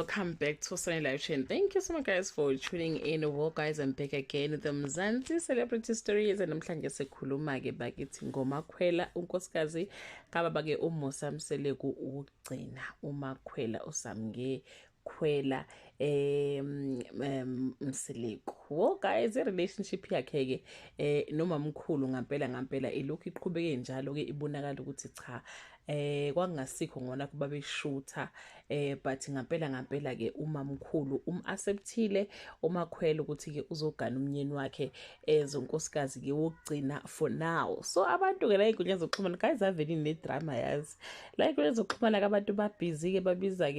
welcome back to Sunny Live Chain. Thank you so much guys for tuning in. Well guys, I'm back again with the Mzansi Celebrity Stories and namhlanje sikhuluma ke bakithi ngoMakhwela unkosikazi kababa ke uMusa Mseleku ugcina uMakhwela usamnge khwela Mseleku. Well guys, relationship yakhe ke noma mkhulu ngampela ilokhu iqhubeke njalo ke ibonakala ukuthi cha kwangasikho ngona kuba beshutha but ngampela ke umamkhulu acceptile uMakhwela ukuthi ke uzogana umnyeni wakhe ezonkosikazi ke wokugcina for now. So abantu ke la inkundla zokuxhumana guys aveli ne drama yazi la inkundla zokuxhumana ke abantu babhizi ke babiza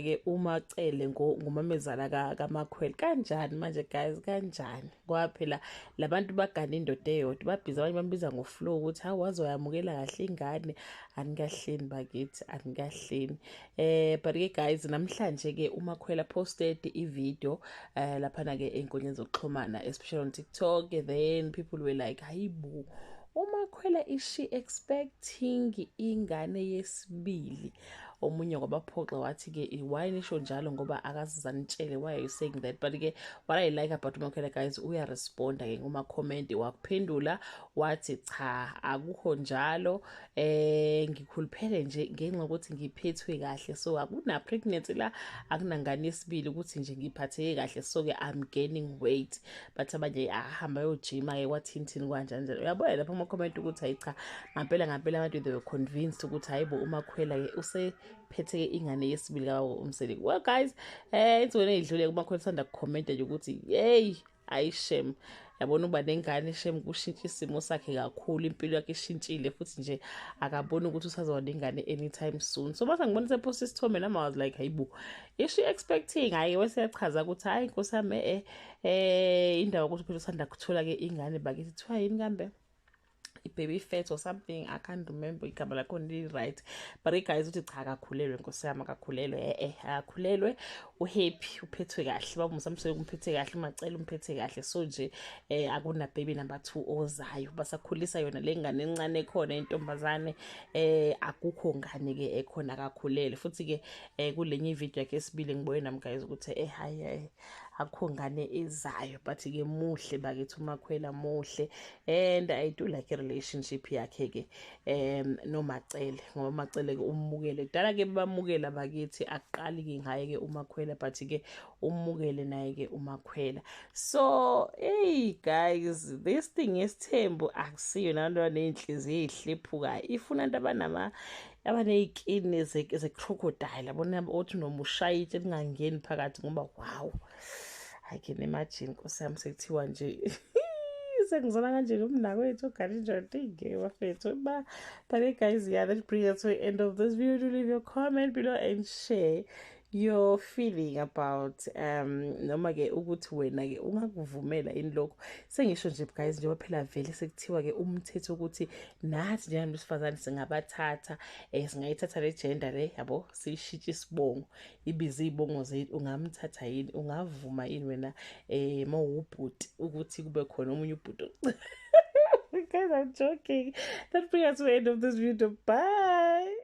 ke uMacele ngomamezala kaMakhwela. Kanjani manje guys, kanjani kwaphela labantu bagana indoda eyodwa babhiza abanye bambiza ngoflow ukuthi hawazoyamukela kahle ingane anikahleni bakithi anikahleni. But ke guys namhlanje ke uMakhwela posted i-video laphana ke einkundleni zokuxhumana especially on TikTok, then people were like hayibo uMakhwela is she expecting ingane yesibili? Omunye kwabaphoxa wathi ke why nisho njalo ngoba akazizanitshele why are you saying that. But ke what I like about uMakhwela guys uya respond ke ngoma comment wakuphendula wathi cha akukho njalo ngikhuluphele nje ngenxa ukuthi ngiphethwe kahle, so akuna pregnancy la akunangane yesibili ukuthi nje ngiphatheke kahle, so ke I'm gaining weight. But abanye ahamba yojima ke kwathintini kanjani njalo uyabona lapha ama comment ukuthi hayi cha ngampela abantu they were convinced ukuthi hayibo uMakhwela ke usephetheke ingane yesibili kaMseleku. Well guys insweni edlule uMakhwela sanda comment nje ukuthi hey ayishem yabona uba nengane shem kushintsha isimo sakhe kakhulu, impilo yakhe ishintshile futhi nje akaboni ukuthi usazoba nengane anytime soon. So base ngibona sepost isithombe nami I was like hayibo is she expecting? Hayi weseyachaza ukuthi hayi inkosi yami indawo ukuthi phela usanda kuthola ke ingane bakithi kuthiwa yini kambe baby fat or something, I can't remember igama lakho ni right. But guys uthi cha akakhulelwe nkosi yami akakhulelwe akakhulelwe uhappy uphethwe kahle bamusa Mseleku umphethe kahle uMacele umphethe kahle, so nje akuna baby number 2 ozayo basakhulisa yona lengane encane ekhona intombazane akukho ngane ke ekhona akakhulelwe futhi ke kulenye ivideo yakhe esibili ngibone nami guys ukuthi hayi akukho ngane ezayo. But ke muhle bakithi uMakhwela muhle and I do like a relationship yakhe ke noMacele ngoba uMacele ke ummukele kudala ke bamukela bakithi aqali ke ngaye ke uMakhwela but ke ummukele naye ke uMakhwela. So hey guys, this thing yesithembu akusiyo nanto nenhliziyo ehlephuka ifuna abantu abanezikini ze crocodile abona othi noma ushayite lingangeni phakathi ngoba wow I can imagine nkosi yami sekuthiwa nje sengizona kanje nomnakwethu ogana indoda ingewafethu ba. But guys yeah, that brings us to the end of this video. Do leave your comment below and share your feeling about noma ke ukuthi wena ke ungakuvumela ini lokho. Sengisho nje guys njengoba phela vele sekuthiwa ke umthetho ukuthi nathi njengabantu besifazane singabathatha singayithatha le gender le yabo siyishintshe isibongo ibiza izibongo zethu. Ungamthatha yini, ungavuma yini wena mawubhuti ukuthi kube khona omunye ubhuti? Guys I'm joking. That brings us to the end of this video. Bye.